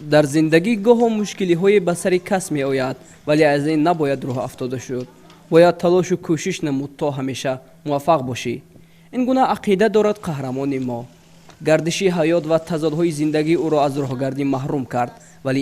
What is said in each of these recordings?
дар зиндагӣ гоҳо мушкилиҳое ба сари кас меояд, вале аз ин набояд роҳ афтода шуд. бояд талошу кӯшиш намуд то ҳамеша муваффақ бошӣ. ин гуна ақида дорад қаҳрамони мо. гардиши ҳаёт ва тазодҳои зиндагӣ ӯро аз роҳгардӣ маҳрум кард, вале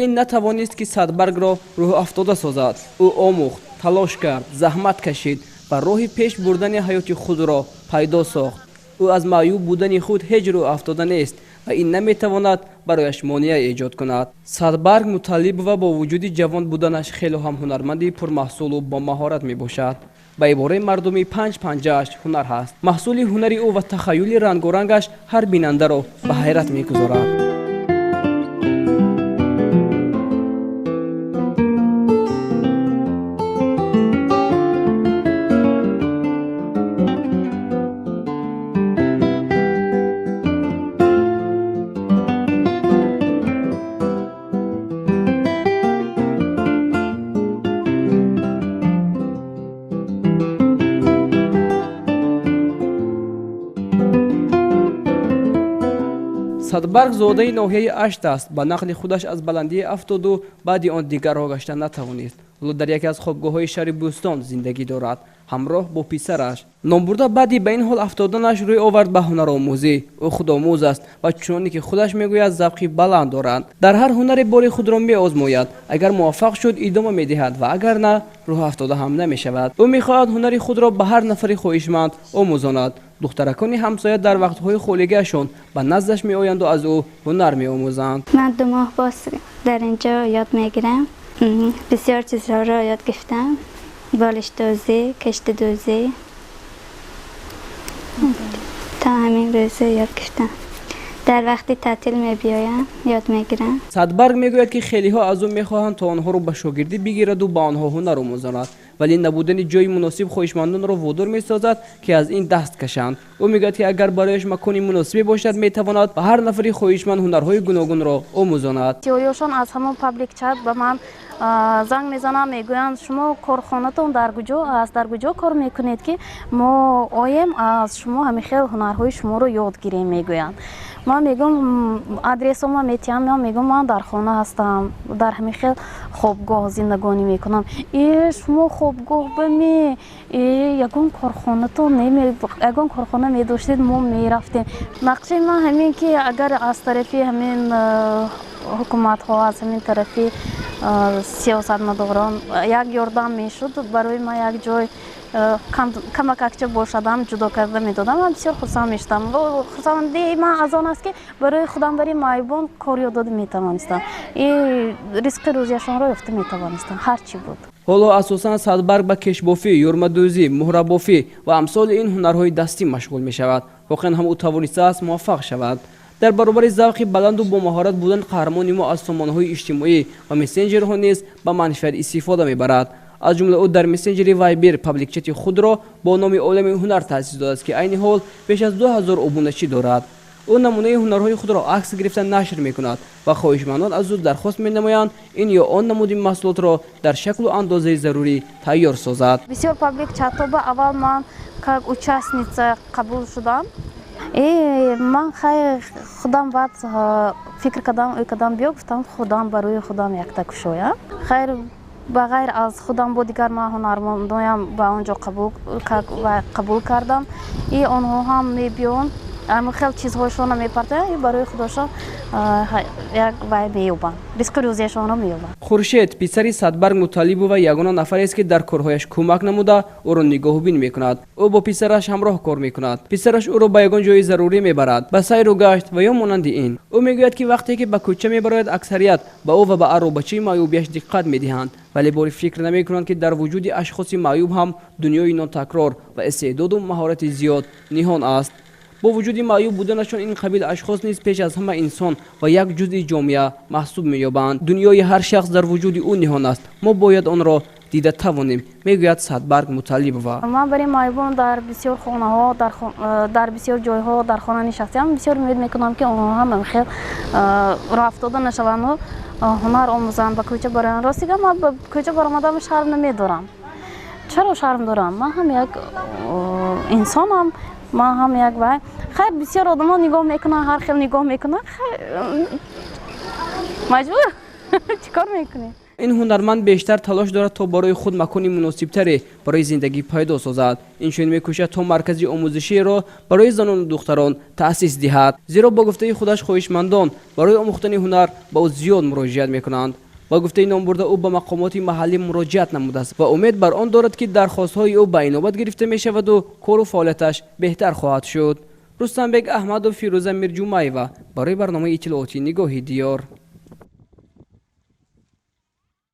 ин натавонист ки Садбаргро рӯҳ афтода созад. ӯ омӯхт, талош кард, заҳмат кашид ва роҳи пеш бурдани ҳаёти худро пайдо сохт. ӯ аз маъюб будани худ ҳеҷ рӯҳ афтода нест ва ин наметавонад барояш монеа эҷод кунад. Садбарг Муталлибова бо вуҷуди ҷавон буданаш хело ҳам ҳунарманди пурмаҳсулу бомаҳорат мебошад. ба ибораи мардуми 550-аш ҳунар ҳаст. маҳсули ҳунари ӯ ва тахаюли рангорангаш ҳар бинандаро ба ҳайрат мегузорад. Садбарг зодаи ноҳияи Ашт аст. Ба нақли худаш аз баландии афтоду баъди он дигарро гашта натавонист. ӯ дар яке аз хобгоҳҳои шаҳри Бӯстон зиндагӣ дорад, ҳамроҳ бо писараш. Номбурда баъди ба ин ҳол афтоданаш рӯй овард ба ҳунаромӯзӣ. ӯ худомӯз аст ва чуноне ки худаш мегӯяд завқи баланд дорад. Дар ҳар ҳунаре бори худро меозмояд. Агар муваффақ шуд, идома медиҳад ва агар на, рӯҳ афтода ҳам намешавад. ӯ мехоҳад ҳунари худро ба ҳар нафари хоҳишманд омӯзонад. духтаракони ҳамсоя дар вақтҳои холигиашон ба наздаш меоянду аз ӯ ҳунар меомӯзанд. من 2 ماه باز در اینجا یاد میگیرم. بسیار چیزها را یاد گرفتم. بالش دوزی، کشت دوزی، تا همین روزه یاد گرفتم. در وقتی تعطیل میبیایم یاد میگیرم. Садбарг мегӯяд ки хелиҳо аз ӯ мехоҳанд то онҳоро ба шогирдӣ бигираду ба онҳо ҳунар омӯзонад, вале набудани ҷойи муносиб хоҳишмандонро водор месозад ки аз ин даст кашанд. ӯ мегӯяд ки агар барояш макони муносибе бошад, метавонад ба ҳар нафари хоҳишманд ҳунарҳои гуногунро омӯзонад. Тиёёшон аз ҳамон паблик чат ба ман занг мезананд, мегӯянд шумо корхонатон дар куҷо аст, дар куҷо кор мекунед ки мо оем аз шумо ҳамихел ҳунарҳои шуморо ёд гирем, мегӯянд. ман мегӯям адресома метиҳам, ман мегӯям ман дар хона ҳастам, дар ҳамихел хобгоҳ зиндагонӣ мекунам. Шумо хобгоҳ баме ягон корхона медоштед, мо мерафтем. нақшаи ман ҳамин ки агар аз тарафи ҳамин ҳукуматҳо, аз ҳамин тарафи сиёсатмадорон як ёрдам мешуд, барои ман як ҷой камакакча бошадам, ҷудо карда медодам, ман бисёр хурсанд мешудам. Хурсандии ман аз он аст ки барои худам бари майбон корёдода метавонистам, ризқи рӯзияшонро ёфта метавонистам, ҳар чӣ буд. ҳоло асосан Садбарг ба кешбофӣ, юрмадӯзӣ, муҳрабофӣ ва амсоли ин ҳунарҳои дастӣ машғул мешавад. воқеан ҳам ӯ тавонистааст муваффақ шавад. дар баробари завқи баланду бомаҳорат будан қаҳрамони мо аз сомонаҳои иҷтимоӣ ва мессенҷерҳо низ ба манфиат истифода мебарад. аз ҷумла ӯ дар мессенҷери Вайбер пабликчати худро бо номи олами ҳунар таъсис додааст ки айни ҳол беш аз 2000 обуначӣ дорад. ӯ намунаи ҳунарҳои худро акс гирифта нашр мекунад ва хоҳишмандон аз ӯ дархост менамоянд ин ё он намуди маҳсулотро дар шаклу андозаи зарурӣ тайёр созад. бисёр паблик чатҳо аввал ман как участница қабул шудам. ман худам баъд фикр кардам, биё гуфтам худам барои худам якта кушоям. ба ғайр аз худам бо дигар ман ҳунармандоям ба он ҷо қабул кардам. онҳо ҳам мебиёнд хел чизҳоишонро мепартоянд, барои худошон як вай меёбанд, ризқи рӯзияшонро меёбанд. Хуршед писари Садбарг Муталлибова ягона нафарест ки дар корҳояш кӯмак намуда ӯро нигоҳубин мекунад. ӯ бо писараш ҳамроҳ кор мекунад. писараш ӯро ба ягон ҷои зарурӣ мебарад, ба сайру гашт ва ё монанди ин. ӯ мегӯяд ки вақте ки ба кӯча мебарояд, аксарият ба ӯ ва ба аробачаи маъюбияш диққат медиҳанд, вале бори фикр намекунанд ки дар вуҷуди ашхоси маъюб ҳам дунёи нотакрор ва истеъдоду маҳорати зиёд ниҳон аст. бо вуҷуди маъюб буданашон ин қабил ашхос низ пеш аз ҳама инсон ва як ҷузъи ҷомеа маҳсуб меёбанд. дунёи ҳар шахс дар вуҷуди ӯ ниҳон аст. мо бояд онро дида тавонем, мегӯяд Садбарг Муталлибова. ман барои маъюбон дар бисёр хонаҳо, дар бисёр ҷойҳо дар хона нишастам. бисёр умед мекунам ки онҳо ҳам хел роҳ афтода нашаванд, ҳунар омӯзанд, ба кӯча бароянд. ростига ман ба кӯча баромадан шарм намедорам. чаро шарм дорам? ман ҳам як инсонам. ман ҳам як вай хайр бисёр одамон нигоҳ мекунанд, ҳар хел нигоҳ мекунанд. مجبور چیکار میکنی؟ این هنرمند بیشتر تلاش دارد تا برای خود مکانی مناسبتری برای زندگی پیدا سازد. اینچنین میکوشد تا مرکزی آموزشی را برای زنان و دختران تأسیس دهد، زیرا با گفته خودش خواهشمندان برای آموختن هنر به او زیاد مراجعت میکنند. با گفته نامبرده او به مقامات محلی مراجعت نموده است و امید بر آن دارد که درخواست‌های او به اینابت گرفته می شود و کار و فعالیتش بهتر خواهد شد. رستم بیگ احمد و فیروزه میرجومایوا برای برنامه اطلاعاتی نگاهی دیار.